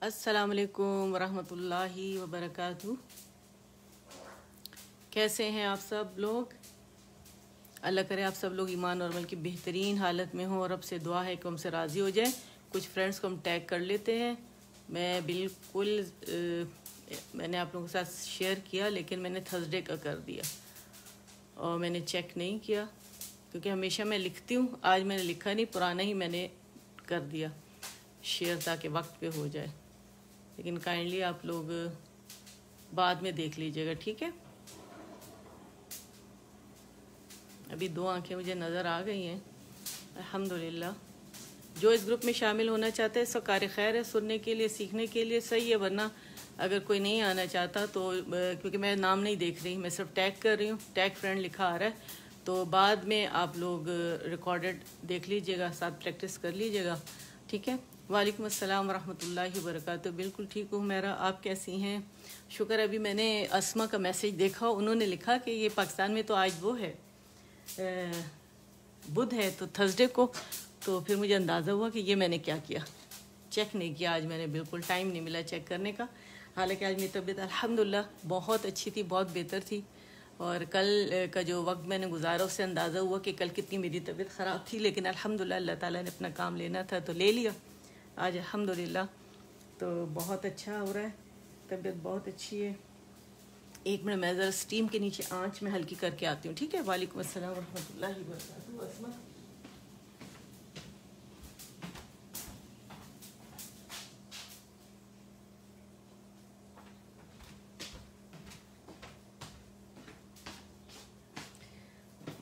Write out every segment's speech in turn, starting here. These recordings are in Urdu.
السلام علیکم ورحمۃ اللہ وبرکاتہ۔ کیسے ہیں آپ سب لوگ؟ اللہ کرے آپ سب لوگ ایمان اور عمل کی بہترین حالت میں ہوں، اور رب سے دعا ہے کہ ہم سے راضی ہو جائے۔ کچھ فرینڈس کو ہم ٹیگ کر لیتے ہیں۔ میں بالکل میں نے آپ لوگوں کے ساتھ شیئر کیا، لیکن میں نے تھرسڈے کا کر دیا اور میں نے چیک نہیں کیا، کیونکہ ہمیشہ میں لکھتی ہوں۔ آج میں نے لکھا نہیں، پرانا ہی میں نے کر دیا شیئر تاکہ وقت پہ ہو جائے، لیکن کائنڈلی آپ لوگ بعد میں دیکھ لیجیے گا، ٹھیک ہے؟ ابھی 2 آنکھیں مجھے نظر آ گئی ہیں الحمدللہ۔ جو اس گروپ میں شامل ہونا چاہتا ہے سو کار خیر ہے، سننے کے لیے، سیکھنے کے لیے صحیح ہے، ورنہ اگر کوئی نہیں آنا چاہتا تو کیونکہ میں نام نہیں دیکھ رہی، میں صرف ٹیگ کر رہی ہوں، ٹیگ فرینڈ لکھا آ رہا ہے، تو بعد میں آپ لوگ ریکارڈڈ دیکھ لیجیے گا، ساتھ پریکٹس کر لیجیے گا، ٹھیک ہے؟ وعلیکم السلام ورحمۃ اللہ وبرکاتہ۔ بالکل ٹھیک ہوں میرا، آپ کیسی ہیں؟ شکر۔ ابھی میں نے اسما کا میسیج دیکھا، انہوں نے لکھا کہ یہ پاکستان میں تو آج وہ ہے بدھ ہے، تو تھرسڈے کو، تو پھر مجھے اندازہ ہوا کہ یہ میں نے کیا کیا، چیک نہیں کیا آج میں نے، بالکل ٹائم نہیں ملا چیک کرنے کا۔ حالانکہ آج میری طبیعت الحمدللہ بہت اچھی تھی، بہت بہتر تھی، اور کل کا جو وقت میں نے گزارا اس سے اندازہ ہوا کہ کل کتنی میری طبیعت خراب تھی، لیکن الحمدللہ اللہ تعالیٰ نے اپنا کام لینا تھا تو لے لیا آج الحمدللہ، تو بہت اچھا ہو رہا ہے، طبیعت بہت اچھی ہے۔ 1 منٹ میں ذرا اسٹیم کے نیچے آنچ میں ہلکی کر کے آتی ہوں، ٹھیک ہے؟ وعلیکم السلام ورحمۃ اللہ وبرکاتہ۔ اسما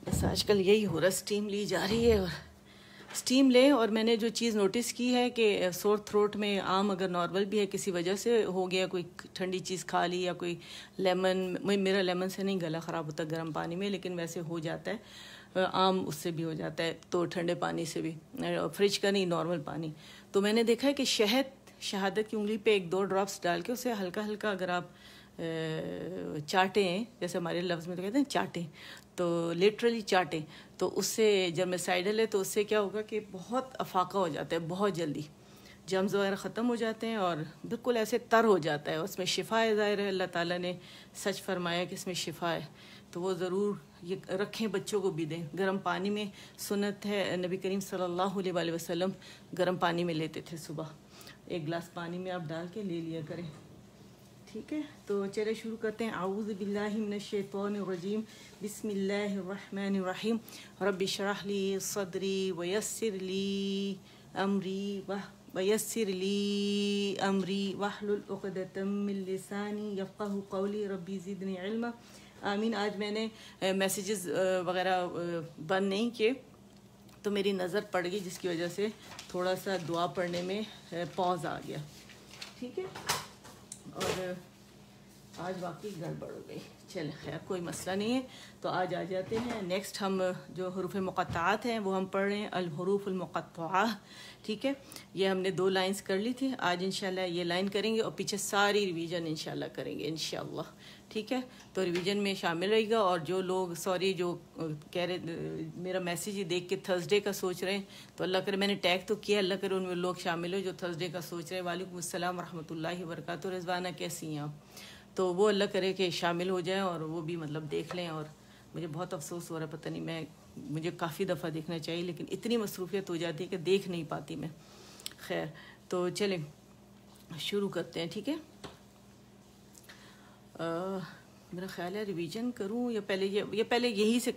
بس آج کل یہی ہو رہا ہے، اسٹیم لی جا رہی ہے، اور اسٹیم لیں۔ اور میں نے جو چیز نوٹس کی ہے کہ سور تھروٹ میں عام اگر نارمل بھی ہے، کسی وجہ سے ہو گیا، کوئی ٹھنڈی چیز کھا لی یا کوئی لیمن، میرا لیمن سے نہیں گلا خراب ہوتا گرم پانی میں، لیکن ویسے ہو جاتا ہے، عام اس سے بھی ہو جاتا ہے، تو ٹھنڈے پانی سے بھی، فریج کا نہیں، نارمل پانی۔ تو میں نے دیکھا ہے کہ شہادت کی انگلی پہ 1-2 ڈراپس ڈال کے اسے ہلکا ہلکا اگر آپ چاٹیں، جیسے ہمارے لفظ میں تو کہتے ہیں چاٹیں، تو لٹرلی چاٹیں، تو اس سے جرمیسائڈل ہے، تو اس سے کیا ہوگا کہ بہت افاقہ ہو جاتا ہے، بہت جلدی جرمز وغیرہ ختم ہو جاتے ہیں، اور بالکل ایسے تر ہو جاتا ہے، اس میں شفا ہے، ظاہر ہے اللہ تعالیٰ نے سچ فرمایا کہ اس میں شفا ہے، تو وہ ضرور یہ رکھیں، بچوں کو بھی دیں۔ گرم پانی میں سنت ہے، نبی کریم صلی اللہ علیہ وآلہ وسلم گرم پانی میں لیتے تھے، صبح 1 گلاس پانی میں آپ ڈال کے لے لیا کریں، ٹھیک ہے؟ تو چلے شروع کرتے ہیں۔ اعوذ باللہ من الشیطان الرجیم، بسم اللہ الرحمن الرحیم، رب اشرح لی صدری ویسر لی امری واحلل عقدۃ من لسانی یفقہوا قولی، ربی زدنی علما۔ آمین۔ آج میں نے میسیجز وغیرہ بند نہیں کیے، تو میری نظر پڑ گئی، جس کی وجہ سے تھوڑا سا دعا پڑھنے میں پاز آ گیا، ٹھیک ہے؟ اور آج واقعی گڑبڑ ہو گئی، چلیں خیر، کوئی مسئلہ نہیں ہے۔ تو آج آ جاتے ہیں نیکسٹ، ہم جو حروف مقطعات ہیں وہ ہم پڑھ رہے ہیں، الحروف المقطعہ، ٹھیک ہے؟ یہ ہم نے 2 لائنز کر لی تھی، آج انشاءاللہ یہ لائن کریں گے، اور پیچھے ساری ریویژن انشاءاللہ کریں گے انشاءاللہ، ٹھیک ہے؟ تو ریویژن میں شامل رہے گا، اور جو لوگ جو کہہ رہے میرا میسیج ہی دیکھ کے تھرسڈے کا سوچ رہے ہیں، تو اللہ کرے، میں نے ٹیگ تو کیا، اللہ کرے ان میں لوگ شامل ہو جو تھرسڈے کا سوچ رہے ہیں۔ وعلیکم السلام ورحمۃ اللہ وبرکاتہ۔ رضوانہ کیسی ہیں آپ؟ تو وہ اللہ کرے کہ شامل ہو جائیں، اور وہ بھی مطلب دیکھ لیں۔ اور مجھے بہت افسوس ہو رہا ہے، پتہ نہیں، مجھے کافی دفعہ دیکھنا چاہیے، لیکن اتنی مصروفیت ہو جاتی ہے کہ دیکھ نہیں پاتی میں۔ خیر، تو چلیں شروع کرتے ہیں، ٹھیک ہے؟ میرا خیال ہے ریویژن کروں یا پہلے یہی سے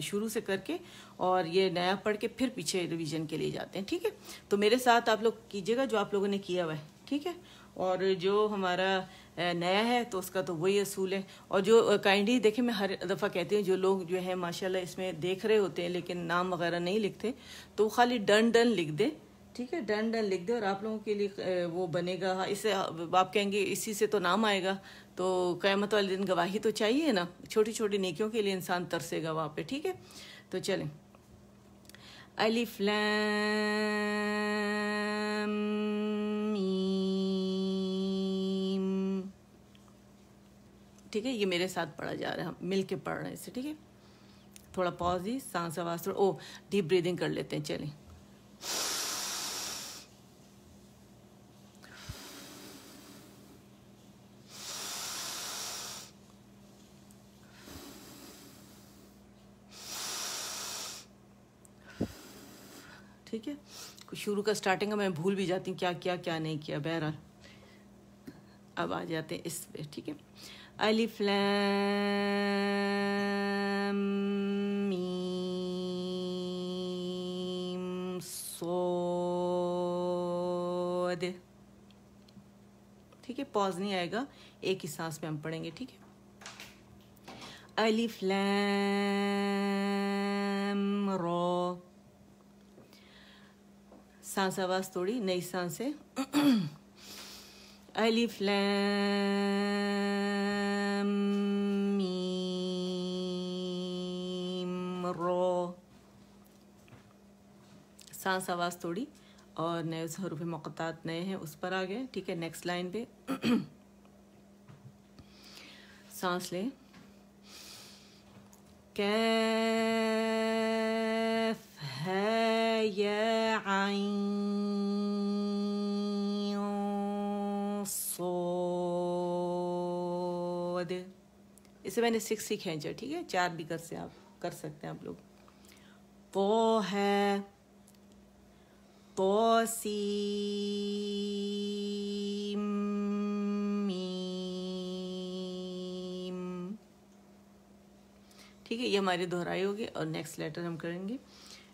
شروع سے کر کے، اور یہ نیا پڑھ کے پھر پیچھے ریویژن کے لیے جاتے ہیں، ٹھیک ہے؟ تو میرے ساتھ آپ لوگ کیجیے گا جو آپ لوگوں نے کیا ہوا ہے، ٹھیک ہے؟ اور جو ہمارا نیا ہے تو اس کا تو وہی اصول ہے، اور جو کائنڈلی دیکھیں، میں ہر دفعہ کہتی ہوں، جو لوگ جو ہے ماشاءاللہ اس میں دیکھ رہے ہوتے ہیں لیکن نام وغیرہ نہیں لکھتے، تو خالی ڈن لکھ دیں، ٹھیک ہے؟ ڈن لکھ دیں، اور آپ لوگوں کے لیے وہ بنے گا، اس سے آپ کہیں گے اسی سے تو نام آئے گا، تو قیامت والے دن گواہی تو چاہیے نا، چھوٹی چھوٹی نیکیوں کے لیے انسان ترسے گا وہاں پہ، ٹھیک ہے؟ تو چلیں، الف لام میم، ٹھیک ہے؟ یہ میرے ساتھ پڑھا جا رہا ہے، ہم مل کے پڑھ رہے ہیں اسے، ٹھیک ہے؟ تھوڑا پاز ہی، سانس آواز تھوڑا ڈیپ بریدنگ کر لیتے ہیں، چلیں۔ ٹھیک ہے. شروع کا اسٹارٹنگ کا میں بھول بھی جاتی ہوں کیا کیا کیا نہیں کیا. بہرحال اب آ جاتے ہیں اس پہ. ٹھیک ہے. الف لام میم صاد. ٹھیک ہے. پاز نہیں آئے گا, ایک ہی سانس میں ہم پڑھیں گے. ٹھیک ہے. الف لام را. سانس آواز توڑی, نئی سانس ہے. الف لام میم را. سانس آواز توڑی اور نئے حروف مقطعات نئے ہیں اس پر آ گئے. ٹھیک ہے. نیکسٹ لائن پہ سانس لیں. کیف ہے یا عین صاد. اسے میں نے 6 ہی کھینچا. ٹھیک ہے. 4 بھی کر سکتے ہیں آپ لوگ. تو ہے تو سین میم. ٹھیک ہے. یہ ہماری دہرائی ہوگی. اور نیکسٹ لیٹر ہم کریں گے.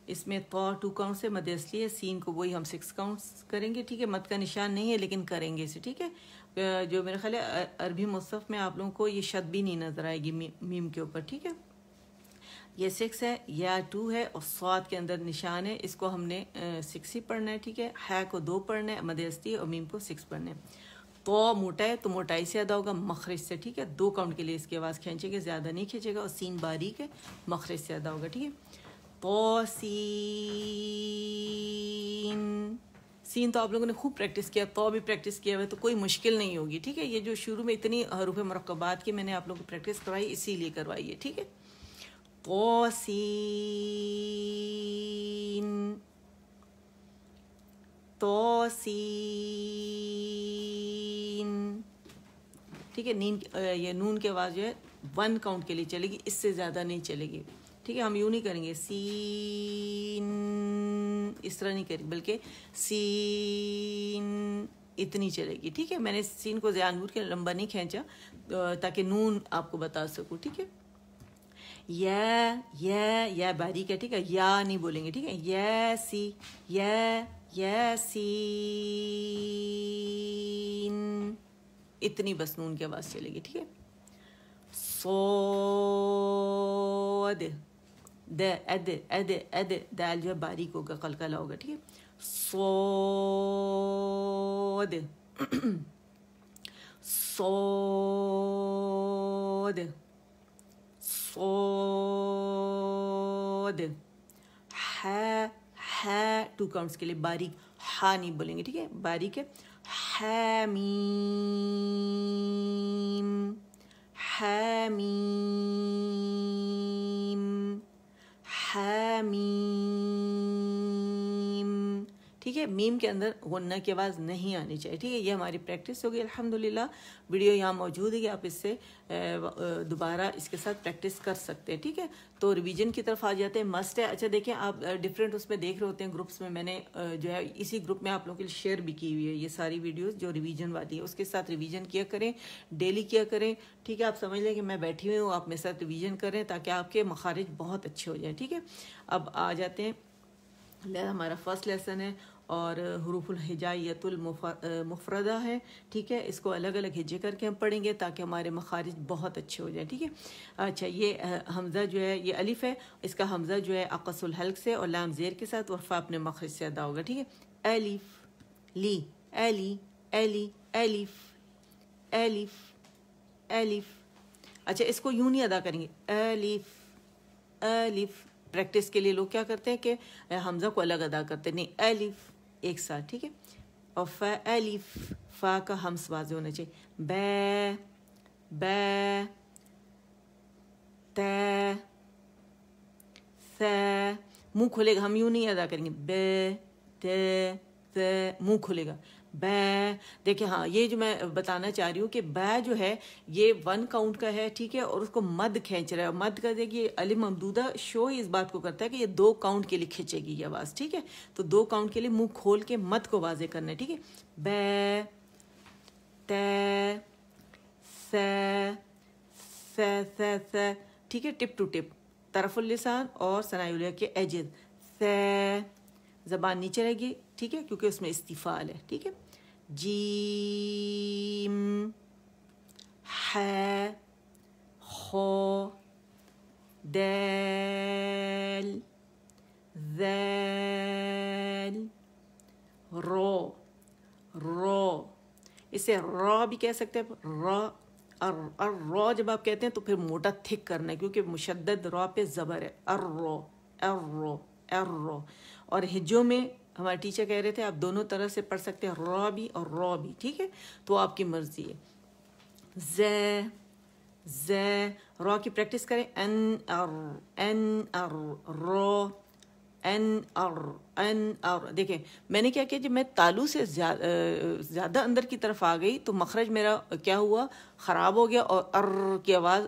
اس میں تو 2 کاؤنٹ سے مد اصلی ہے. سین کو وہی ہم 6 کاؤنٹس کریں گے. ٹھیک ہے. مد کا نشان نہیں ہے لیکن کریں گے اسے. ٹھیک ہے. جو میرے خیال ہے عربی مصحف میں آپ لوگوں کو یہ شد بھی نہیں نظر آئے گی میم کے اوپر. ٹھیک ہے. یہ 6 ہے, یا 2 ہے اور صاد کے اندر نشان ہے. اس کو ہم نے 6 ہی پڑھنا ہے. ٹھیک ہے. ہے کو 2 پڑھنا ہے مد اصلی اور میم کو 6 پڑھنا ہے. تو موٹا ہے تو موٹائی سے ادا ہوگا, مخرج سے. ٹھیک ہے. 2 کاؤنٹ کے لیے اس کی آواز کھینچے گا, زیادہ نہیں کھینچے گا. اور سین باریک ہے, مخرج سے ادا ہوگا. ٹھیک ہے. تو سین تو آپ لوگوں نے خوب پریکٹس کیا, تو بھی پریکٹس کیا ہے تو کوئی مشکل نہیں ہوگی. ٹھیک ہے. یہ جو شروع میں اتنی حروف مرکبات کی میں نے آپ لوگوں کو پریکٹس کروائی اسی لیے کروائی ہے. ٹھیک ہے. تو سین. ٹھیک ہے. یہ نون کی آواز جو ہے 1 کاؤنٹ کے لیے چلے گی, اس سے زیادہ نہیں چلے گی. ٹھیک ہے. ہم یوں نہیں کریں گے سین, اس طرح نہیں کریں گے, بلکہ سین اتنی چلے گی. ٹھیک ہے. میں نے سین کو جانبوجھ کے لمبا نہیں کھینچا تاکہ نون آپ کو بتا سکوں. ٹھیک ہے. یا باریک ہے. ٹھیک ہے. یا نہیں بولیں گے. ٹھیک ہے. یا سین اتنی بس نون کی آواز چلے گی. ٹھیک ہے. صاد اد دال جو ہے باریک ہوگا, قلقلہ ہوگا. ٹھیک ہے. صاد صاد صاد. ہے 2 کاؤنٹس کے لیے باریک, ہا نہیں بولیں گے. ٹھیک ہے. باریک ہے. حمیم حمیم حمیم. ٹھیک ہے. میم کے اندر غنہ کی آواز نہیں آنی چاہیے. ٹھیک ہے. یہ ہماری پریکٹس ہوگی الحمدللہ. ویڈیو یہاں موجود ہے کہ آپ اس سے دوبارہ اس کے ساتھ پریکٹس کر سکتے ہیں. ٹھیک ہے. تو ریویژن کی طرف آ جاتے ہیں. مسٹ ہے. اچھا دیکھیں آپ ڈفرینٹ اس میں دیکھ رہے ہوتے ہیں گروپس میں. میں نے جو ہے اسی گروپ میں آپ لوگوں کے لیے شیئر بھی کی ہوئی ہے یہ ساری ویڈیوز جو ریویژن والی ہے. اس کے ساتھ ریویژن کیا کریں, ڈیلی کیا کریں. ٹھیک ہے. آپ سمجھ لیں کہ میں بیٹھی ہوئی ہوں, آپ میرے ساتھ ریویژن کریں تاکہ آپ کے مخارج بہت اچھے ہو جائیں. ٹھیک ہے. اب آ جاتے ہیں, ہمارا فرسٹ لیسن ہے اور حروف الہجائیت المفردہ ہے. ٹھیک ہے. اس کو الگ الگ ہجے کر کے ہم پڑھیں گے تاکہ ہمارے مخارج بہت اچھے ہو جائیں. ٹھیک ہے. اچھا یہ حمزہ جو ہے یہ الف ہے, اس کا حمزہ جو ہے اقص الحلق سے اور لام زیر کے ساتھ وفا اپنے مخرج سے ادا ہوگا. ٹھیک ہے. الف لی الی الی الف الف الف. اچھا اس کو یوں نہیں ادا کریں گے الف الف. پریکٹس کے لیے لوگ کیا کرتے ہیں کہ حمزہ کو الگ ادا کرتے ہیں. نہیں, الف ایک ساتھ. ٹھیک ہے. اور فا الف, فا کا ہمس واضح ہونا چاہیے. بے بے تے ثے. منہ کھلے گا, ہم یوں نہیں ادا کریں گے. بے تے تے منہ کھلے گا. بے. دیکھیں ہاں یہ جو میں بتانا چاہ رہی ہوں کہ بے جو ہے یہ 1 کاؤنٹ کا ہے, ٹھیک ہے, اور اس کو مد کھینچ رہا ہے. مد کا دیکھیے الف ممدودہ شو اس بات کو کرتا ہے کہ یہ 2 کاؤنٹ کے لیے کھینچے گی یہ آواز, ٹھیک ہے. تو 2 کاؤنٹ کے لیے منہ کھول کے مد کو واضح کرنا ہے, ٹھیک ہے. بے, تے, سے, سے, ٹھیک ہے, ٹپ ٹو ٹپ, طرف اللسان اور ثناء العلیٰ کے ایجز. سے زبان نیچے رہے گی, ٹھیک ہے, کیونکہ اس میں استفال ہے, ٹھیک ہے. جیم, ح, خو, دال, ذال, رو, اسے را بھی کہہ سکتے ہیں. را, اور را جب آپ کہتے ہیں تو پھر موٹا تھک کرنا ہے کیونکہ مشدد را پہ زبر ہے. ارو. اور ہجوں میں ہمارے ٹیچر کہہ رہے تھے آپ دونوں طرح سے پڑھ سکتے ہیں, را بھی اور را بھی, ٹھیک ہے, تو آپ کی مرضی ہے. ز, را کی پریکٹس کریں. ان ار رو, ان اور دیکھیں میں نے کیا کیا, جب میں تالو سے زیادہ اندر کی طرف آ گئی تو مخرج میرا کیا ہوا, خراب ہو گیا, اور ار کی آواز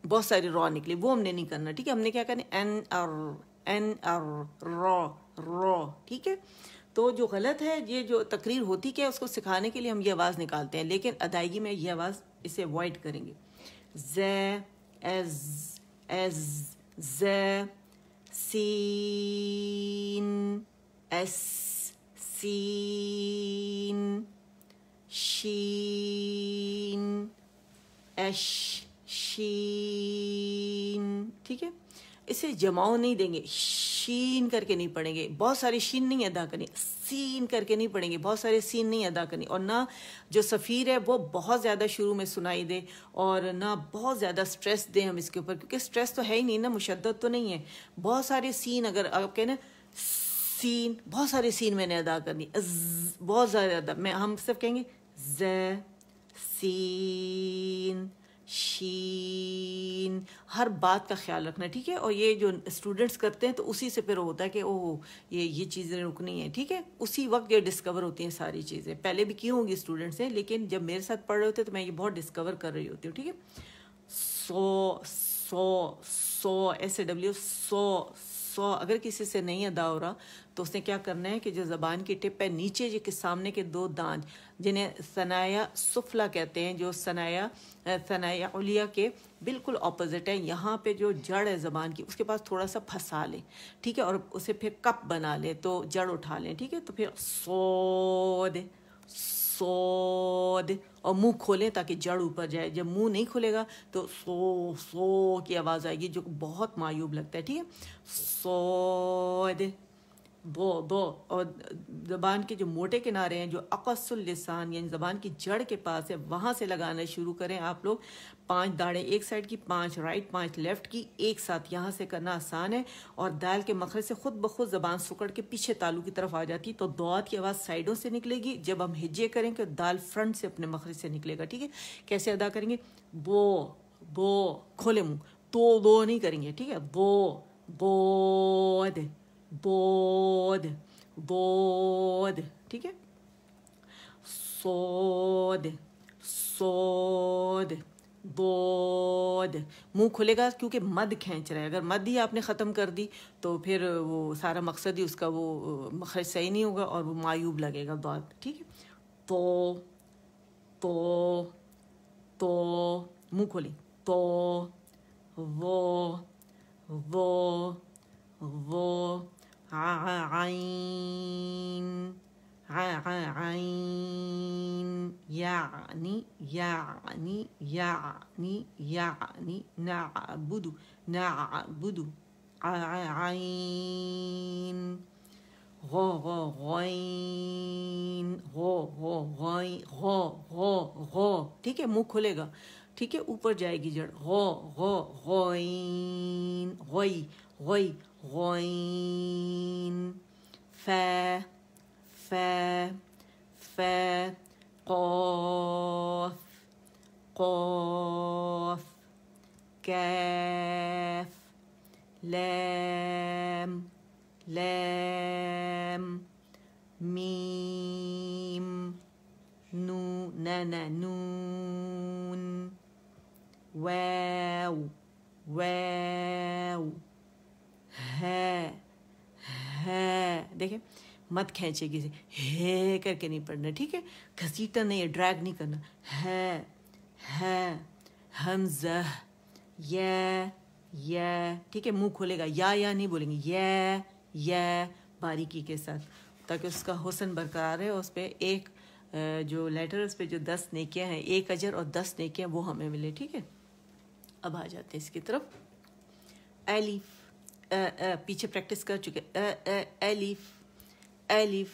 بہت ساری را نکلی. وہ ہم نے نہیں کرنا, ٹھیک ہے. ہم نے کیا کرنا, ان ار رو, ٹھیک ہے. تو جو غلط ہے, یہ جو تقریر ہوتی کیا اس کو سکھانے کے لیے ہم یہ آواز نکالتے ہیں, لیکن ادائیگی میں یہ آواز اسے اوائڈ کریں گے. ز, ایز, ز, سین, ایس, سین, شین, ایش, شین, ٹھیک ہے. اسے جماؤ نہیں دیں گے, شین کر کے نہیں پڑھیں گے, بہت ساری شین نہیں ادا کرنی, سین کر کے نہیں پڑھیں گے, بہت سارے سین نہیں ادا کرنی, اور نہ جو صفیر ہے وہ بہت زیادہ شروع میں سنائی دے, اور نہ بہت زیادہ سٹریس دیں ہم اس کے اوپر, کیونکہ سٹریس تو ہے ہی نہیں نا, مشدد تو نہیں ہے. بہت سارے سین, اگر آپ کہیں نا سین, بہت سارے سین میں نے ادا کرنی, بہت زیادہ, ہم صرف کہیں گے ز, سین, شین, ہر بات کا خیال رکھنا, ٹھیک ہے. اور یہ جو اسٹوڈنٹس کرتے ہیں تو اسی سے پھر ہوتا ہے کہ اوہ یہ چیزیں رکنی ہیں, ٹھیک ہے. اسی وقت یہ ڈسکور ہوتی ہیں ساری چیزیں, پہلے بھی کی ہوں گی اسٹوڈنٹس سے, لیکن جب میرے ساتھ پڑھ رہے ہوتے تو میں یہ بہت ڈسکور کر رہی ہوتی ہوں, ٹھیک ہے. سو ایس اے ڈبلیو, سو اگر کسی سے نہیں ادا ہو رہا تو اس نے کیا کرنا ہے کہ جو زبان کی ٹپ ہے نیچے جو کہ سامنے کے 2 دانت جنہیں ثنایا سفلا کہتے ہیں, جو ثنایا علیہ کے بالکل اپوزٹ ہے, یہاں پہ جو جڑ ہے زبان کی اس کے پاس تھوڑا سا پھنسا لیں, ٹھیک ہے, اور اسے پھر کپ بنا لیں تو جڑ اٹھا لیں, ٹھیک ہے. تو پھر سود, اور منہ کھولیں تاکہ جڑ اوپر جائے. جب منہ نہیں کھلے گا تو سو کی آواز آئے گی جو بہت معیوب لگتا ہے, ٹھیک ہے. سود, دو, اور زبان کے جو موٹے کنارے ہیں جو اقص اللسان یعنی زبان کی جڑ کے پاس ہے وہاں سے لگانا شروع کریں آپ لوگ. 5 داڑیں ایک سائڈ کی, 5 رائٹ, 5 لیفٹ کی, ایک ساتھ یہاں سے کرنا آسان ہے. اور دال کے مخرج سے خود بخود زبان سکڑ کے پیچھے تالو کی طرف آ جاتی, تو دوات کی آواز سائڈوں سے نکلے گی. جب ہم ہجے کریں کہ دال فرنٹ سے اپنے مخرج سے نکلے گا, ٹھیک ہے. کیسے ادا کریں گے, بو, کھولے منہ, دو نہیں کریں گے, ٹھیک ہے. بود, ٹھیک ہے. سود, بود, منہ کھلے گا کیونکہ مد کھینچ رہا ہے. اگر مد ہی آپ نے ختم کر دی تو پھر وہ سارا مقصد ہی اس کا وہ مخرج صحیح نہیں ہوگا اور وہ معیوب لگے گا دعا, ٹھیک ہے. تو منہ کھولیں, تو وہ عین, یعنی نعبد, عین, غین, غو, ٹھیک ہے. منہ کھلے گا, ٹھیک ہے, اوپر جائے گی جڑ, غین, غوین, ف, قاف, کاف, لام, میم, نون واو واو ہے دیکھیں مت کھینچے کسی ہے کر کے نہیں پڑھنا ٹھیک ہے گھسیٹا نہیں ہے ڈریگ نہیں کرنا ہے حمزہ یا ٹھیک ہے منہ کھولے گا یا نہیں بولیں گے یا باریکی کے ساتھ تاکہ اس کا حسن برقرار ہے اس پہ ایک جو لیٹر اس پہ جو 10 نیکیاں ہیں 1 اجر اور 10 نیکیاں وہ ہمیں ملے ٹھیک ہے. اب آ جاتے ہیں اس کی طرف. الف پیچھے پریکٹس کر چکے. الف الف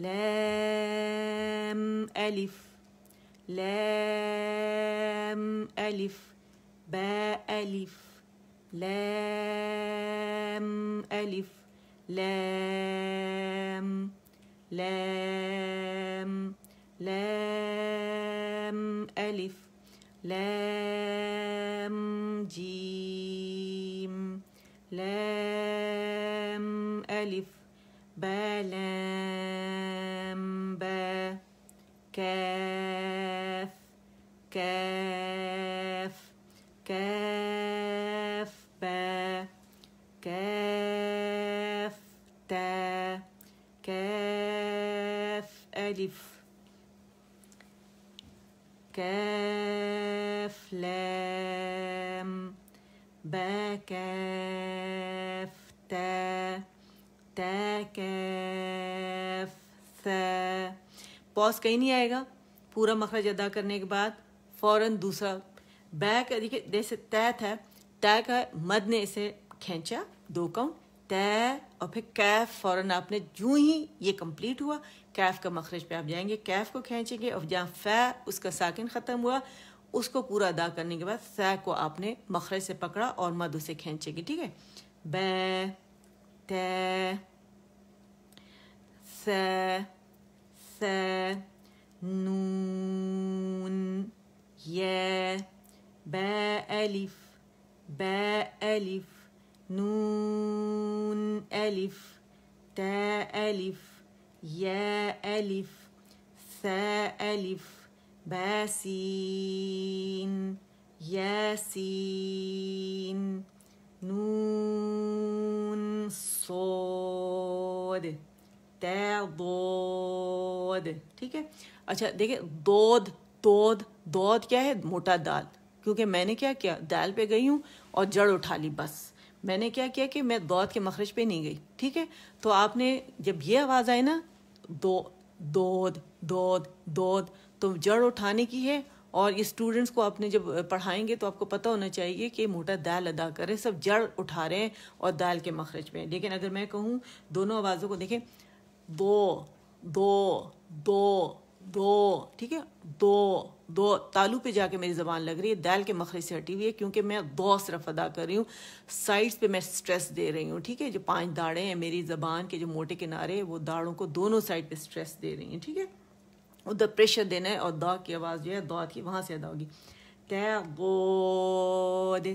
لام الف لام الف با الف لام الف لام لام لام الف لام جیم لام الف با لام با کاف کاف کاف با کاف تا کاف الف کاف لام با کاف تا تا کاف ثا. پوز کہیں نہیں آئے گا. پورا مخرج ادا کرنے کے بعد فوراً دوسرا با کا دیکھیے جیسے تا تھا تا کا مد نے اسے کھینچا 2 کاؤنٹ تا اور پھر کیف فوراً آپ نے جو ہی یہ کمپلیٹ ہوا کیف کا مخرج پہ آپ جائیں گے کیف کو کھینچیں گے اور جہاں فا اس کا ساکن ختم ہوا اس کو پورا ادا کرنے کے بعد سا کو آپ نے مخرج سے پکڑا اور مد اسے کھینچیں گے ٹھیک ہے. با تا سا سا نون یا با الف با الف نون الف تا الف یا الف ثا الف با سین یا سین نون صاد تا ضاد ٹھیک ہے. اچھا دیکھیں دود کیا ہے موٹا دال کیونکہ میں نے کیا کیا دال پہ گئی ہوں اور جڑ اٹھا لی بس میں نے کیا کیا کہ میں دود کے مخرج پہ نہیں گئی ٹھیک ہے. تو آپ نے جب یہ آواز آئے نا دود تو جڑ اٹھانے کی ہے. اور یہ اسٹوڈنٹس کو آپ نے جب پڑھائیں گے تو آپ کو پتہ ہونا چاہیے کہ موٹا دال ادا کرے سب جڑ اٹھا رہے ہیں اور دال کے مخرج پہ. لیکن اگر میں کہوں دونوں آوازوں کو دیکھیں دو ٹھیک ہے دو تالو پہ جا کے میری زبان لگ رہی ہے دال کے مخرج سے ہٹی ہوئی ہے کیونکہ میں دو صرف ادا کر رہی ہوں سائڈس پہ میں سٹریس دے رہی ہوں ٹھیک ہے. جو 5 داڑیں ہیں میری زبان کے جو موٹے کنارے وہ داڑوں کو دونوں سائڈ پہ سٹریس دے رہی ہیں ٹھیک ہے. ادھر پریشر دینا ہے اور دا کی آواز جو ہے دا کی وہاں سے ادا ہوگی. تیغود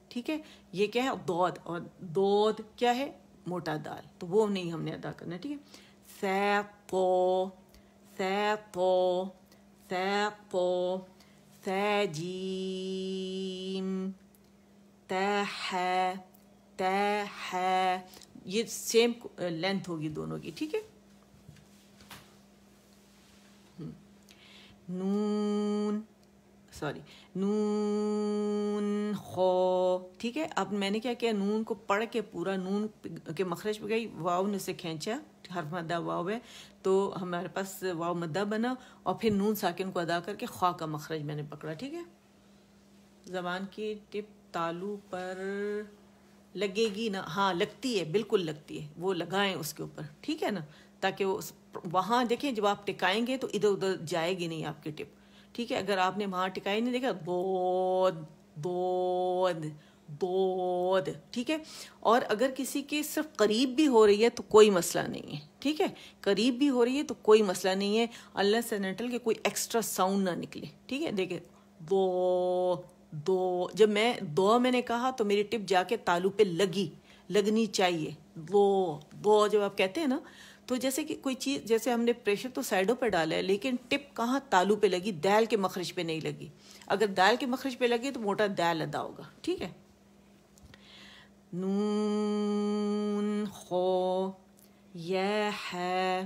ٹھیک ہے. یہ کیا ہے دود اور دود کیا ہے موٹا دال تو وہ نہیں ہم نے ادا کرنا ٹھیک ہے. ثاقو ثاجیم تاح یہ سیم لینتھ ہوگی دونوں کی ٹھیک ہے. نون خو ٹھیک ہے. اب میں نے کیا کیا نون کو پڑھ کے پورا نون کے مخرج پہ گئی واو نے سے کھینچا حرف مدہ واو ہے تو ہمارے پاس واو مدہ بنا اور پھر نون ساکن کو ادا کر کے خواہ کا مخرج میں نے پکڑا ٹھیک ہے. زبان کی ٹپ تالو پر لگے گی نا. ہاں لگتی ہے بالکل لگتی ہے وہ لگائیں اس کے اوپر ٹھیک ہے نا تاکہ وہاں دیکھیں جب آپ ٹکائیں گے تو ادھر ادھر جائے گی نہیں آپ کی ٹپ ٹھیک ہے. اگر آپ نے وہاں ٹکائی نہیں دیکھا دود ٹھیک ہے. اور اگر کسی کے صرف قریب بھی ہو رہی ہے تو کوئی مسئلہ نہیں ہے ٹھیک ہے. قریب بھی ہو رہی ہے تو کوئی مسئلہ نہیں ہے اللہ سے نٹل کے کوئی ایکسٹرا ساؤنڈ نہ نکلے ٹھیک ہے. دیکھیں دو جب میں نے کہا تو میری ٹپ جا کے تالو پہ لگنی چاہیے. دو جب آپ کہتے ہیں نا تو جیسے کہ کوئی چیز، جیسے ہم نے پریشر تو سائڈوں پہ ڈالا ہے لیکن ٹپ کہاں؟ تالو پہ لگی، دال کے مخرج پہ نہیں لگی. اگر دال کے مخرج پہ لگی تو موٹا دال ادا ہوگا. ٹھیک ہے. نون خو یا ہے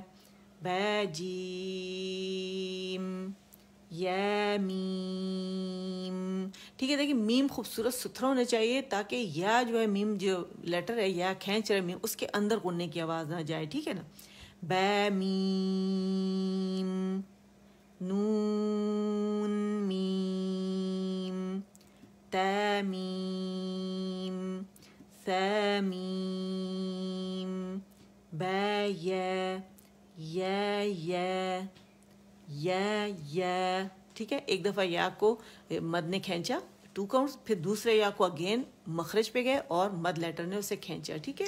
با جیم یا میم. ٹھیک ہے. دیکھیں میم خوبصورت ستھرا ہونا چاہیے تاکہ یا جو ہے میم جو لیٹر ہے یا کھینچ رہے میم اس کے اندر غننے کی آواز نہ جائے. ٹھیک ہے نا. با میم نون میم تا میم ثا میم با یا یا. ٹھیک ہے. ایک دفعہ یا کو مد نے کھینچا 2 کاؤنٹس، پھر دوسرے یا کو اگین مخرج پہ گئے اور مد لیٹر نے اسے کھینچا. ٹھیک ہے.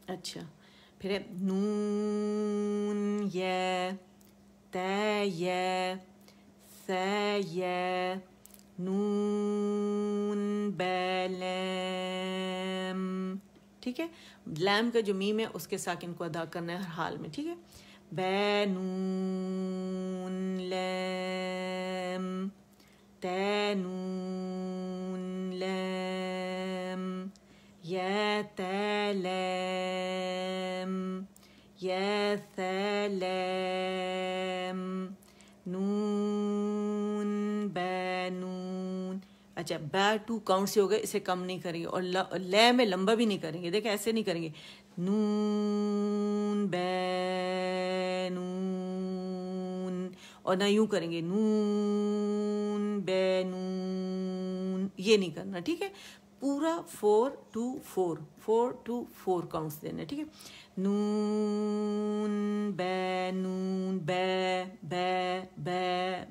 اچھا پھر نون یا تا یا ثا یا نون با لام. ٹھیک ہے. لام کا جو میم ہے اس کے ساکن کو ادا کرنا ہے ہر حال میں. ٹھیک ہے. با نون لام تا نون لام یا تا لام یا ثا لام نون با نون. اچھا با 2 کاؤنٹ سے ہو گئے، اسے کم نہیں کریں گے اور لے میں لمبا بھی نہیں کریں گے. دیکھیں ایسے نہیں کریں گے. نون با نون اور نہ یوں کریں گے نون با نون، یہ نہیں کرنا. ٹھیک ہے. پورا 4 to 4 4 to 4 کاؤنٹس دینا. ٹھیک ہے. نون با نون با با با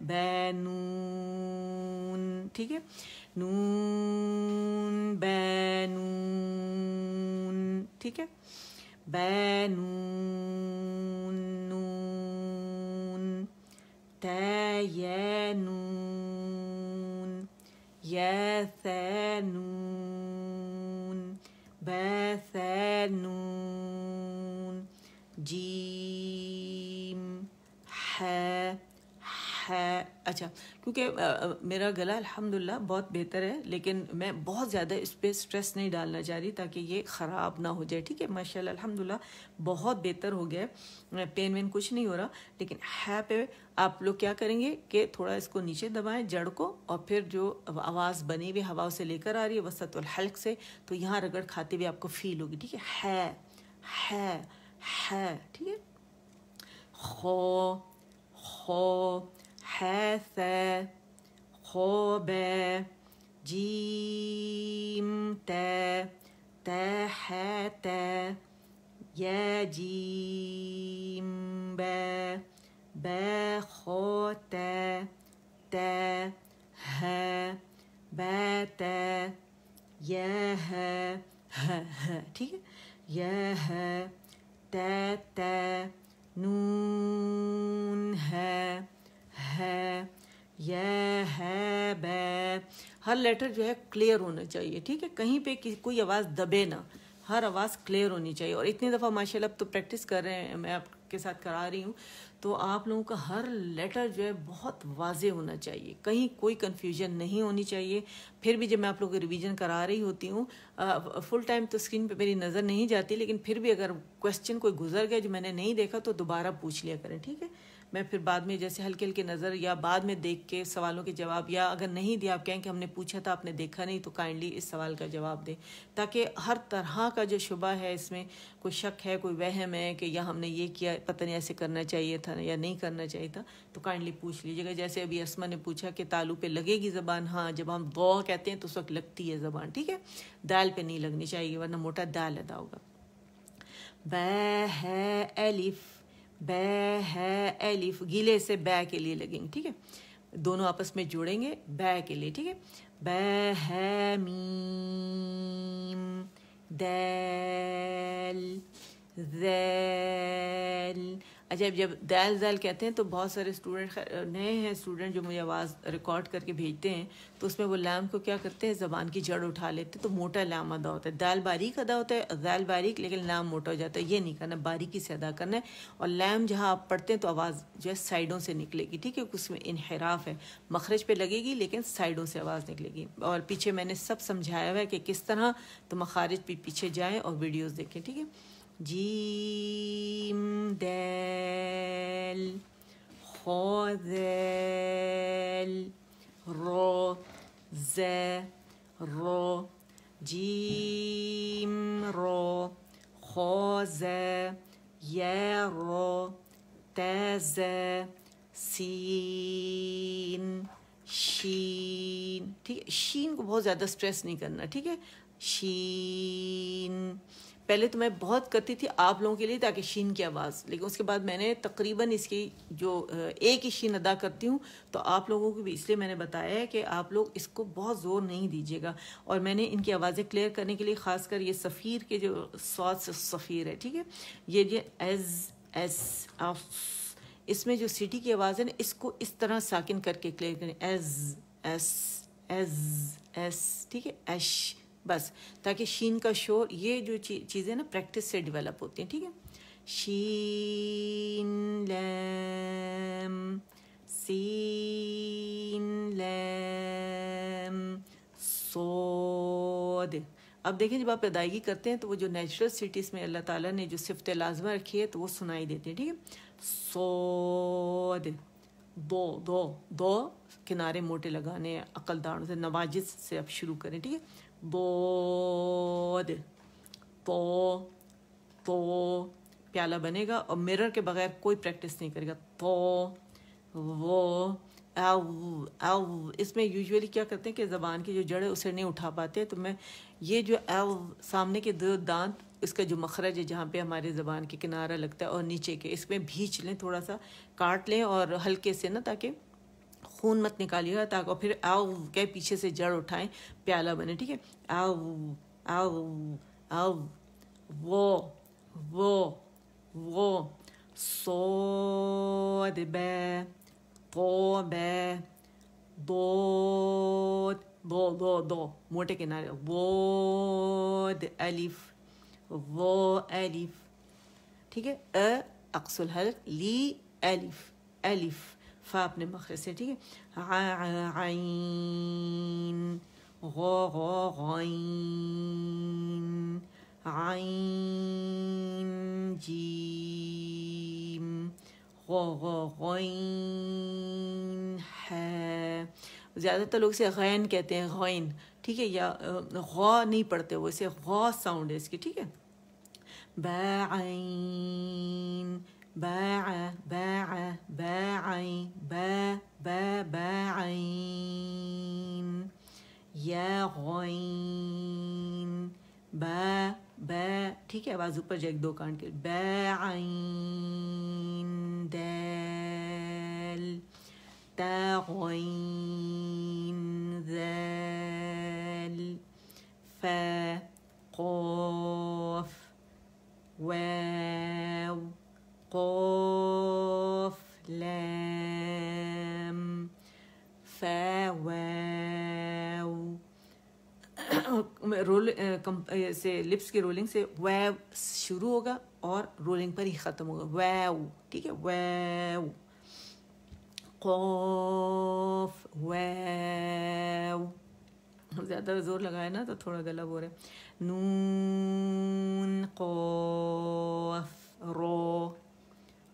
با نون. ٹھیک ہے. نون با نون. ٹھیک ہے. با نون نون تا یا نون یا ثا نون با ثا نون جیم ح. اچھا کیونکہ میرا گلا الحمدللہ بہت بہتر ہے لیکن میں بہت زیادہ اس پہ سٹریس نہیں ڈالنا چاہ رہی تاکہ یہ خراب نہ ہو جائے. ٹھیک ہے. ماشاءاللہ الحمدللہ بہت بہتر ہو گیا ہے، پین وین کچھ نہیں ہو رہا. لیکن ہے پہ آپ لوگ کیا کریں گے کہ تھوڑا اس کو نیچے دبائیں جڑ کو، اور پھر جو آواز بنی ہوئی ہوا سے لے کر آ رہی ہے وسط الحلق سے، تو یہاں رگڑ کھاتے ہوئے آپ کو فیل ہوگی. ٹھیک ہے. ہے. ٹھیک ہے. خو خو ح خو با جیم تا تا یا جیم با خو تا ہ با تا یا ہ. ٹھیک ہے. یا ہ تا نون ہے یا ہے با. ہر لیٹر جو ہے کلیئر ہونا چاہیے. ٹھیک ہے. کہیں پہ کوئی آواز دبے نہ، ہر آواز کلیئر ہونی چاہیے. اور اتنی دفعہ ماشاءاللہ اب تو پریکٹس کر رہے ہیں، میں آپ کے ساتھ کرا رہی ہوں، تو آپ لوگوں کا ہر لیٹر جو ہے بہت واضح ہونا چاہیے، کہیں کوئی کنفیوژن نہیں ہونی چاہیے. پھر بھی جب میں آپ لوگوں کو ریویژن کرا رہی ہوتی ہوں فل ٹائم تو اسکرین پہ میری نظر نہیں جاتی، لیکن پھر بھی اگر کویسچن کوئی گزر گیا جو میں نے نہیں دیکھا تو دوبارہ پوچھ لیا کریں. ٹھیک ہے. میں پھر بعد میں جیسے ہلکے ہلکے نظر یا بعد میں دیکھ کے سوالوں کے جواب، یا اگر نہیں دیا آپ کہیں کہ ہم نے پوچھا تھا آپ نے دیکھا نہیں، تو کائنڈلی اس سوال کا جواب دیں تاکہ ہر طرح کا جو شبہ ہے اس میں، کوئی شک ہے کوئی وہم ہے کہ یا ہم نے یہ کیا پتہ نہیں ایسے کرنا چاہیے تھا یا نہیں کرنا چاہیے تھا، تو کائنڈلی پوچھ لیجیے گا. جیسے ابھی اسما نے پوچھا کہ تالو پہ لگے گی زبان. ہاں جب ہم دو کہتے ہیں تو اس وقت لگتی ہے زبان. ٹھیک ہے. دال پہ نہیں لگنی چاہیے ورنہ موٹا دال ادا ہوگا. با ہے الف با ہے الف، گیلے سے با کے لیے لگیں گے. ٹھیک ہے. دونوں آپس میں جوڑیں گے با کے لیے. ٹھیک ہے. با ہے میم دال ذال. اچھا جب دال دال کہتے ہیں تو بہت سارے اسٹوڈنٹ نئے ہیں اسٹوڈنٹ جو مجھے آواز ریکارڈ کر کے بھیجتے ہیں تو اس میں وہ لام کو کیا کرتے ہیں زبان کی جڑ اٹھا لیتے ہیں تو موٹا لام ادا ہوتا ہے. دال باریک ادا ہوتا ہے, دال باریک لیکن لام موٹا ہو جاتا ہے. یہ نہیں کرنا, باریکی سے ادا کرنا ہے. اور لام جہاں آپ پڑھتے ہیں تو آواز جو ہے سائڈوں سے نکلے گی, ٹھیک ہے, اس میں انحراف ہے, مخرج پہ لگے گی لیکن سائڈوں سے آواز نکلے گی. اور پیچھے میں نے سب سمجھایا ہوا ہے کہ کس طرح, تو مخارج بھی پیچھے جائیں اور ویڈیوز دیکھیں, ٹھیک ہے. جیم دال خا ذال رو ز رو جیم رو خا ز یا رو تا ز سین شین, ٹھیک ہے. شین کو بہت زیادہ سٹریس نہیں کرنا, ٹھیک ہے. شین پہلے تو میں بہت کرتی تھی آپ لوگوں کے لیے تاکہ شین کی آواز, لیکن اس کے بعد میں نے تقریباً اس کی جو ایک ہی شین ادا کرتی ہوں, تو آپ لوگوں کو بھی اس لیے میں نے بتایا ہے کہ آپ لوگ اس کو بہت زور نہیں دیجیے گا. اور میں نے ان کی آوازیں کلیئر کرنے کے لیے خاص کر یہ صفیر کے جو سواد سے صفیر ہے, ٹھیک ہے, یہ ایز ایس اس میں جو سٹی کی آواز ہے نا, اس کو اس طرح ساکن کر کے کلیئر کریں, ایز ایس ایز ایس, ٹھیک ہے, ایش, بس, تاکہ شین کا شور, یہ جو چیزیں نا پریکٹس سے ڈیولپ ہوتی ہیں, ٹھیک ہے. شین لام سین لام صاد. اب دیکھیں جب آپ ادائیگی کرتے ہیں تو وہ جو نیچرل سٹیز میں اللہ تعالیٰ نے جو صفت لازمہ رکھی ہے تو وہ سنائی دیتے ہیں, ٹھیک ہے. صاد دو دو دو کنارے موٹے لگانے ہیں عقل دانوں سے, نواجس سے اب شروع کریں, ٹھیک ہے. بود تو پیالہ بنے گا اور مرر کے بغیر کوئی پریکٹس نہیں کرے گا. تو وہ او اس میں یوزولی کیا کرتے ہیں کہ زبان کی جو جڑ ہے اسے نہیں اٹھا پاتے, تو میں یہ جو او سامنے کے دو دانت, اس کا جو مخرج ہے جہاں پہ ہمارے زبان کے کنارہ لگتا ہے اور نیچے کے, اس میں بھینچ لیں, تھوڑا سا کاٹ لیں اور ہلکے سے نا, تاکہ خون مت نکالیے گا, تاکہ پھر آؤ کے پیچھے سے جڑ اٹھائیں پیالہ بنے, ٹھیک ہے. آؤ آؤ آؤ وہ صاد با تو با دو موٹے کنارے, بود الف وہ الف, ٹھیک ہے. اقص الحلق لی الف الف, فا اپنے مخرج سے, ٹھیک ہے. عین غین عین جیم غین ہے. زیادہ تر لوگ اسے غین کہتے ہیں, غین, ٹھیک ہے, یا غا نہیں پڑھتے, وہ اسے غا ساؤنڈ ہے اس کی, ٹھیک ہے. بعین باع باع باعین بعین یا غین با, ٹھیک ہے, آواز اوپر جائے, دو کان کے, بعین دال تا غین ذال فا قاف واو قاف لام فا واو. رول سے لپس کی رولنگ سے واو شروع ہوگا اور رولنگ پر ہی ختم ہوگا, واو, ٹھیک ہے. واو قاف واو, زیادہ زور لگایا نا تو تھوڑا گلا ہو رہا ہے. نون قاف رو,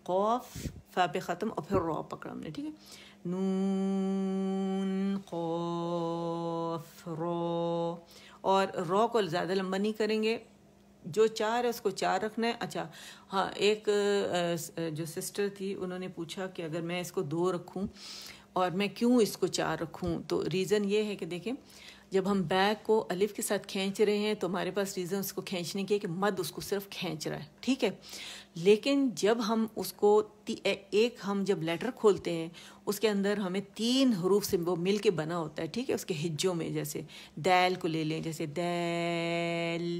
قاف فا پہ ختم اور پھر رو پکڑا ہم نے, ٹھیک ہے. نون قاف رو, اور رو کو زیادہ لمبا نہیں کریں گے, جو 4 ہے اس کو 4 رکھنا ہے. اچھا ہاں, ایک جو سسٹر تھی انہوں نے پوچھا کہ اگر میں اس کو 2 رکھوں اور میں کیوں اس کو 4 رکھوں, تو ریزن یہ ہے کہ دیکھیں جب ہم بیک کو الف کے ساتھ کھینچ رہے ہیں تو ہمارے پاس ریزن اس کو کھینچنے کی ہے کہ مد اس کو صرف کھینچ رہا ہے, ٹھیک ہے. لیکن جب ہم اس کو ایک ہم جب لیٹر کھولتے ہیں اس کے اندر ہمیں 3 حروف سے وہ مل کے بنا ہوتا ہے, ٹھیک ہے, اس کے ہجوں میں. جیسے دال کو لے لیں, جیسے دال,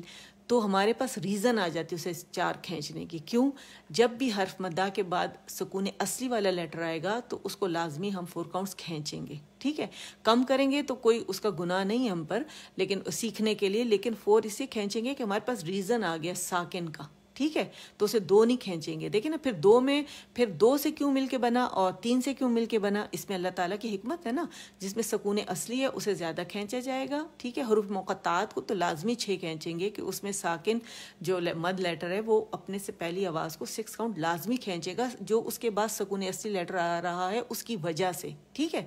تو ہمارے پاس ریزن آ جاتی ہے اسے 4 کھینچنے کی. کیوں؟ جب بھی حرف مدہ کے بعد سکون اصلی والا لیٹر آئے گا تو اس کو لازمی ہم 4 کاؤنٹس کھینچیں گے. ٹھیک ہے، کم کریں گے تو کوئی اس کا گناہ نہیں ہم پر، لیکن سیکھنے کے لیے. لیکن 4 اس سے کھینچیں گے کہ ہمارے پاس ریزن آ گیا ساکن کا. ٹھیک ہے، تو اسے 2 نہیں کھینچیں گے. دیکھیں نا، پھر 2 میں پھر 2 سے کیوں مل کے بنا اور 3 سے کیوں مل کے بنا؟ اس میں اللہ تعالیٰ کی حکمت ہے نا. جس میں سکون اصلی ہے اسے زیادہ کھینچا جائے گا. ٹھیک ہے، حروف مقطعات کو تو لازمی 6 کھینچیں گے کہ اس میں ساکن جو مد لیٹر ہے وہ اپنے سے پہلی آواز کو 6 کاؤنٹ لازمی کھینچے گا، جو اس کے بعد سکون اصلی لیٹر آ رہا ہے اس کی وجہ سے. ٹھیک ہے،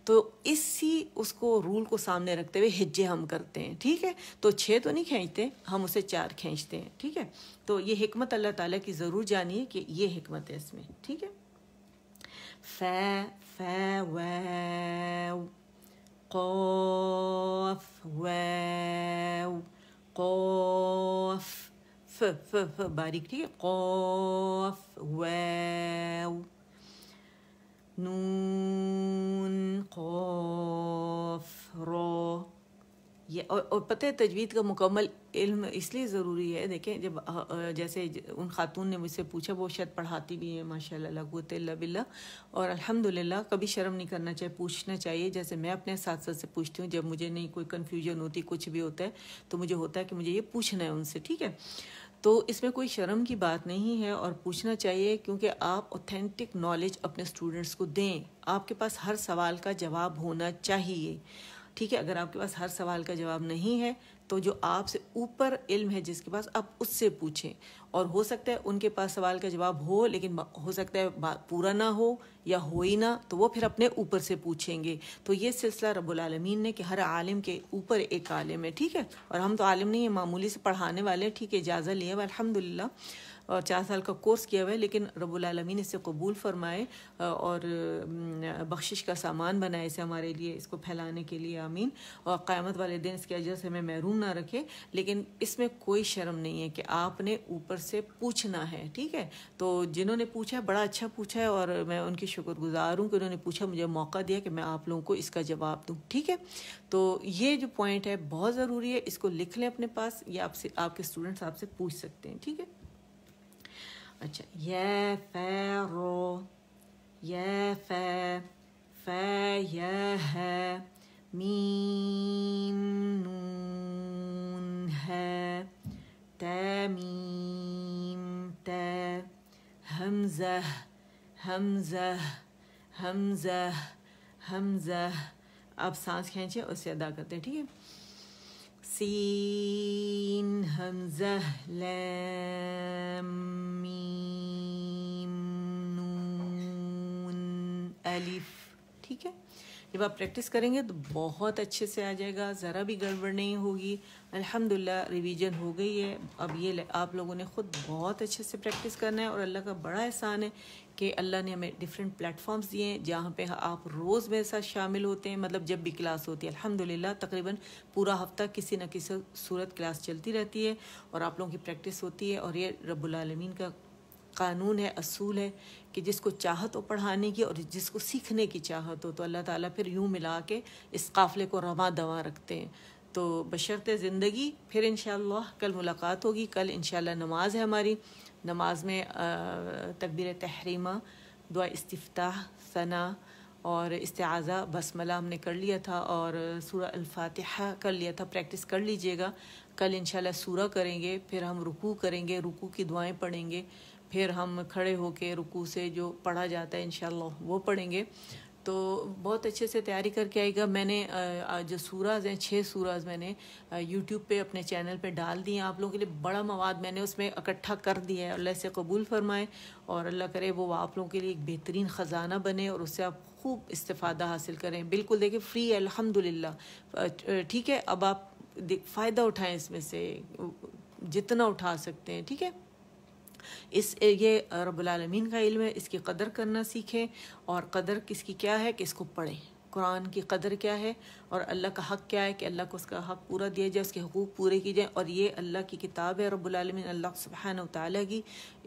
تو اس کو رول کو سامنے رکھتے ہوئے ہجے ہم کرتے ہیں. ٹھیک ہے، تو 6 تو نہیں کھینچتے ہم، اسے 4 کھینچتے ہیں. ٹھیک ہے، تو یہ حکمت اللہ تعالیٰ کی ضرور جانیے کہ یہ حکمت ہے اس میں. ٹھیک ہے، واو قاف واو قاف ف باریک. ٹھیک ہے، قاف واو نون قاف را. یہ اور پتہ ہے تجوید کا مکمل علم اس لیے ضروری ہے. دیکھیں، جب جیسے ان خاتون نے مجھ سے پوچھا، وہ شاید پڑھاتی بھی ہیں ماشاء اللہ لا قوت الا باللہ، اور الحمدللہ کبھی شرم نہیں کرنا چاہیے، پوچھنا چاہیے. جیسے میں اپنے ساتھ سے پوچھتی ہوں جب مجھے نہیں کوئی کنفیوژن ہوتی، کچھ بھی ہوتا ہے تو مجھے ہوتا ہے کہ مجھے یہ پوچھنا ہے ان سے. ٹھیک ہے، تو اس میں کوئی شرم کی بات نہیں ہے اور پوچھنا چاہیے، کیونکہ آپ اوتھینٹک نالج اپنے اسٹوڈنٹس کو دیں. آپ کے پاس ہر سوال کا جواب ہونا چاہیے. ٹھیک ہے، اگر آپ کے پاس ہر سوال کا جواب نہیں ہے تو جو آپ سے اوپر علم ہے جس کے پاس، آپ اس سے پوچھیں. اور ہو سکتا ہے ان کے پاس سوال کا جواب ہو، لیکن ہو سکتا ہے پورا نہ ہو یا ہو ہی نہ، تو وہ پھر اپنے اوپر سے پوچھیں گے. تو یہ سلسلہ رب العالمین نے کہ ہر عالم کے اوپر ایک عالم ہے. ٹھیک ہے، اور ہم تو عالم نہیں ہیں، معمولی سے پڑھانے والے. ٹھیک ہے، اجازت لیے ہوئے الحمدللہ، اور 4 سال کا کورس کیا ہوا ہے، لیکن رب العالمین اسے قبول فرمائے اور بخشش کا سامان بنائے اسے ہمارے لیے، اس کو پھیلانے کے لیے. آمین. اور قیامت والے دن اس کے اجر سے ہمیں محروم نہ رکھے. لیکن اس میں کوئی شرم نہیں ہے کہ آپ نے اوپر سے پوچھنا ہے. ٹھیک ہے، تو جنہوں نے پوچھا بڑا اچھا پوچھا ہے، اور میں ان کی شکر گزار ہوں کہ انہوں نے پوچھا، مجھے موقع دیا کہ میں آپ لوگوں کو اس کا جواب دوں. ٹھیک ہے، تو یہ جو پوائنٹ ہے بہت ضروری ہے، اس کو لکھ لیں اپنے پاس، یہ آپ کے اسٹوڈنٹس آپ سے پوچھ سکتے ہیں. ٹھیک ہے، اچھا. یا فا رو، یا فا یا ہے، میم نون ہے، تا میم تا، حمزہ حمزہ حمزہ حمزہ. آپ سانس کھینچیں اور اسے ادا کرتے ہیں. ٹھیک ہے، سین حمزہ لام میم نون الف. ٹھیک ہے، جب آپ پریکٹس کریں گے تو بہت اچھے سے آ جائے گا، ذرا بھی گڑبڑ نہیں ہوگی. الحمدللہ ریویژن ہو گئی ہے. اب یہ آپ لوگوں نے خود بہت اچھے سے پریکٹس کرنا ہے، اور اللہ کا بڑا احسان ہے کہ اللہ نے ہمیں ڈیفرنٹ پلیٹ فارمز دیے ہیں جہاں پہ آپ روز میرے ساتھ شامل ہوتے ہیں. مطلب جب بھی کلاس ہوتی ہے الحمدللہ تقریباً پورا ہفتہ کسی نہ کسی صورت کلاس چلتی رہتی ہے، اور آپ لوگوں کی پریکٹس ہوتی ہے. اور یہ رب العالمین کا قانون ہے، اصول ہے کہ جس کو چاہت ہو پڑھانے کی اور جس کو سیکھنے کی چاہت ہو، تو اللہ تعالیٰ پھر یوں ملا کے اس قافلے کو رواں دواں رکھتے ہیں. تو بشرط زندگی پھر انشاءاللہ کل ملاقات ہوگی. کل انشاءاللہ نماز ہے ہماری. نماز میں تکبیر تحریمہ، دعا استفتاح، ثنا اور استعاذہ، بسملہ ہم نے کر لیا تھا، اور سورہ الفاتحہ کر لیا تھا. پریکٹس کر لیجئے گا. کل انشاءاللہ سورہ کریں گے، پھر ہم رکوع کریں گے، رکوع کی دعائیں پڑھیں گے، پھر ہم کھڑے ہو کے رکوع سے جو پڑھا جاتا ہے انشاءاللہ وہ پڑھیں گے. تو بہت اچھے سے تیاری کر کے آئے گا. میں نے جو سوراز ہیں 6 سوراز میں نے یوٹیوب پہ اپنے چینل پہ ڈال دی ہیں آپ لوگوں کے لیے. بڑا مواد میں نے اس میں اکٹھا کر دیا ہے. اللہ سے قبول فرمائے اور اللہ کرے وہ آپ لوگوں کے لیے ایک بہترین خزانہ بنے اور اس سے آپ خوب استفادہ حاصل کریں. بالکل دیکھیں فری ہے الحمدللہ. ٹھیک ہے، اب آپ فائدہ اٹھائیں اس میں سے جتنا اٹھا سکتے ہیں. ٹھیک ہے، یہ رب العالمین کا علم ہے، اس کی قدر کرنا سیکھیں. اور قدر کس کی کیا ہے کہ اس کو پڑھیں. قرآن کی قدر کیا ہے اور اللہ کا حق کیا ہے کہ اللہ کو اس کا حق پورا دیا جائے، اس کے حقوق پورے کیے جائیں، اور یہ اللہ کی کتاب ہے رب العالمین اللہ سبحانہ و تعالیٰ کی،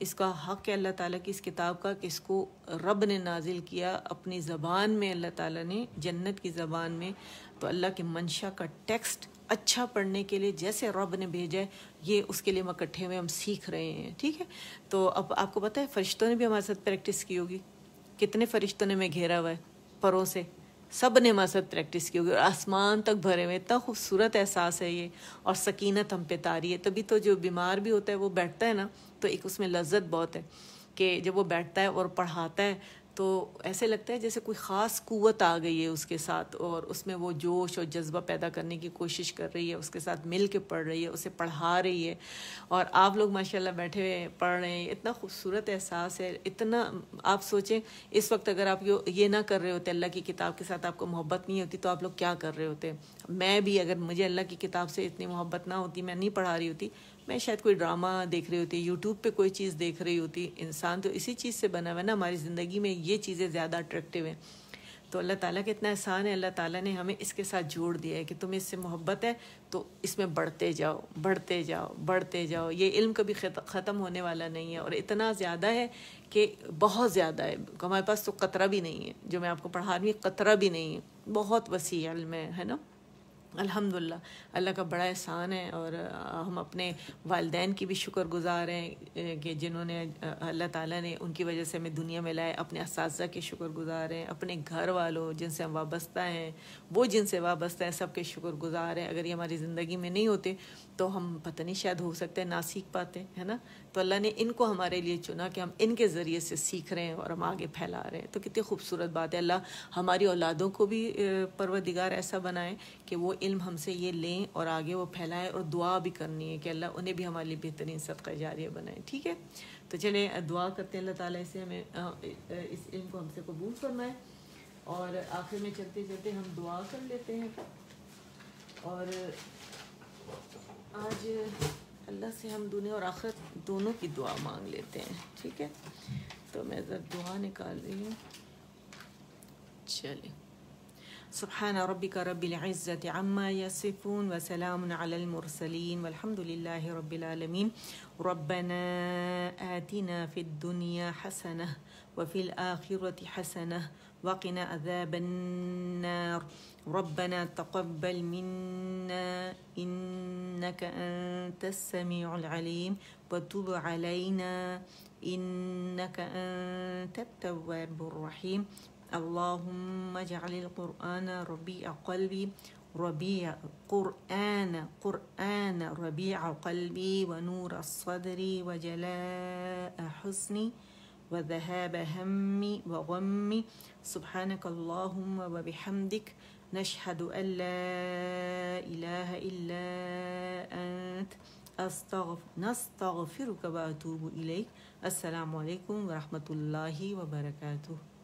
اس کا حق ہے اللہ تعالیٰ کی اس کتاب کا کہ اس کو رب نے نازل کیا اپنی زبان میں، اللہ تعالیٰ نے جنت کی زبان میں، تو اللہ کے منشا کا ٹیکسٹ اچھا پڑھنے کے لیے جیسے رب نے بھیجا ہے، یہ اس کے لیے ہم اکٹھے ہوئے ہم سیکھ رہے ہیں، ٹھیک ہے۔ تو اب آپ کو پتہ ہے فرشتوں نے بھی ہمارے ساتھ پریکٹس کی ہوگی، کتنے فرشتوں نے میں گھیرا ہوا ہے پروں سے، سب نے ہمارے ساتھ پریکٹس کی ہوگی، اور آسمان تک بھرے ہوئے، اتنا خوبصورت احساس ہے یہ، اور سکینت ہم پہ طاری ہے۔ تبھی تو جو بیمار بھی ہوتا ہے وہ بیٹھتا ہے نا، تو ایک اس میں لذت بہت ہے کہ جب وہ بیٹھتا ہے اور پڑھاتا ہے تو ایسے لگتا ہے جیسے کوئی خاص قوت آ گئی ہے اس کے ساتھ، اور اس میں وہ جوش اور جذبہ پیدا کرنے کی کوشش کر رہی ہے، اس کے ساتھ مل کے پڑھ رہی ہے، اسے پڑھا رہی ہے، اور آپ لوگ ماشاءاللہ بیٹھے ہوئے پڑھ رہے ہیں، اتنا خوبصورت احساس ہے۔ اتنا آپ سوچیں اس وقت اگر آپ یہ نہ کر رہے ہوتے، اللہ کی کتاب کے ساتھ آپ کو محبت نہیں ہوتی، تو آپ لوگ کیا کر رہے ہوتے؟ میں بھی اگر مجھے اللہ کی کتاب سے اتنی محبت نہ ہوتی، میں نہیں پڑھا رہی ہوتی، میں شاید کوئی ڈرامہ دیکھ رہی ہوتی، یوٹیوب پہ کوئی چیز دیکھ رہی ہوتی۔ انسان تو اسی چیز سے بنا ہوا ہے نا، ہماری زندگی میں یہ چیزیں زیادہ اٹریکٹیو ہیں۔ تو اللہ تعالیٰ کا اتنا احسان ہے، اللہ تعالیٰ نے ہمیں اس کے ساتھ جوڑ دیا ہے کہ تمہیں اس سے محبت ہے تو اس میں بڑھتے جاؤ، بڑھتے جاؤ، بڑھتے جاؤ۔ یہ علم کبھی ختم ہونے والا نہیں ہے، اور اتنا زیادہ ہے کہ بہت زیادہ ہے، ہمارے پاس تو قطرہ بھی نہیں ہے، جو میں آپ کو پڑھا رہی ہوں قطرہ بھی نہیں ہے، بہت وسیع علم ہے نا۔ الحمدللہ اللہ کا بڑا احسان ہے، اور ہم اپنے والدین کی بھی شکر گزار ہیں کہ جنہوں نے اللہ تعالیٰ نے ان کی وجہ سے ہمیں دنیا میں لائے، اپنے اساتذہ کے شکر گزار ہیں، اپنے گھر والوں جن سے ہم وابستہ ہیں، وہ جن سے وابستہ ہیں، سب کے شکر گزار ہیں۔ اگر یہ ہماری زندگی میں نہیں ہوتے تو ہم پتہ نہیں شاید ہو سکتے نہ سیکھ پاتے، ہے نا۔ تو اللہ نے ان کو ہمارے لیے چنا کہ ہم ان کے ذریعے سے سیکھ رہے ہیں اور ہم آگے پھیلا رہے ہیں، تو کتنی خوبصورت بات ہے۔ اللہ ہماری اولادوں کو بھی پروردگار ایسا بنائے کہ وہ علم ہم سے یہ لیں اور آگے وہ پھیلائیں، اور دعا بھی کرنی ہے کہ اللہ انہیں بھی ہمارے لیے بہترین صدقہ جاریہ بنائے، ٹھیک ہے۔ تو چلیں دعا کرتے ہیں اللہ تعالیٰ سے ہمیں اس علم کو ہم سے قبول فرمائے، اور آخر میں چلتے چلتے ہم دعا کر لیتے ہیں، اور آج اللہ سے ہم دنیا اور آخرت دونوں کی دعا مانگ لیتے ہیں، ٹھیک ہے۔ تو میں ذرا دعا نکال رہی ہوں، چلیں۔ سبحان ربك رب العزة عما يصفون وسلام على المرسلين والحمد لله رب العالمين. ربنا آتنا في الدنيا حسنة وفي الآخرة حسنة وقنا عذاب النار. ربنا تقبل منا إنك أنت السميع العليم وتب علينا إنك أنت التواب الرحيم. اللهم اجعل القرآن ربيع قلبي قرآن ربيع قلبي ونور الصدر وجلاء حزني وذهاب همي وغمي. سبحانك اللهم وبحمدك نشهد أن لا إله إلا أنت نستغفرك وأتوب إليك. السلام عليكم ورحمة الله وبركاته.